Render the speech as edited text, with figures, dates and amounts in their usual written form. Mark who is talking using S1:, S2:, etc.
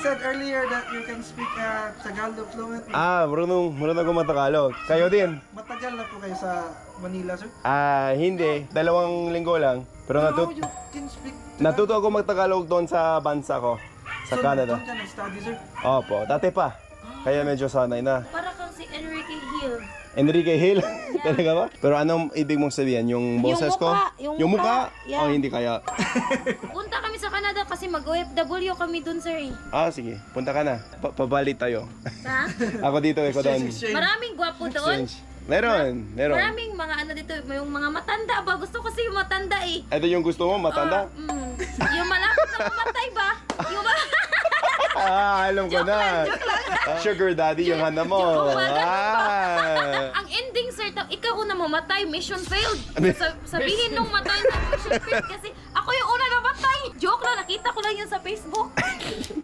S1: said earlier that you can speak Tagalog fluently.
S2: Marunong ako matagalog. Kayo din?
S1: Matagal na po kayo sa Manila, sir?
S2: Hindi. 2 linggo lang. Pero
S1: How you can speak Tagalog?
S2: natuto ako magtagalog doon sa bansa ko. Sa Canada.
S1: Doon ka nag-study, sir?
S2: Opo, dati pa. Kaya medyo sanay na.
S3: Para kang si Enrique Hill.
S2: Enrique Hill? Talaga ba? Pero anong ibig mong sabihin? Yung boses ko?
S3: mukha, yung
S2: mukha?
S3: mukha, yeah.
S2: Oh, hindi kaya.
S3: Punta kami sa Canada kasi mag-OFW kami dun, sir.
S2: Sige. Punta ka na. Pabalit tayo.
S3: Ha?
S2: Ako dito, ikaw doon.
S3: Maraming gwapo doon.
S2: Meron.
S3: Maraming mga ano dito, yung mga matanda ba? Gusto ko kasi yung matanda eh.
S2: Ito yung gusto mo, matanda?
S3: Yung malapit na mamatay ba? Yung
S2: Alam ko na. Sugar daddy yung handa mo.
S3: Ang ending, sir, ikaw una mamatay, mission failed. Sabihin nung matay na mission failed kasi ako yung una namatay. Joke lang, nakita ko lang yun sa Facebook.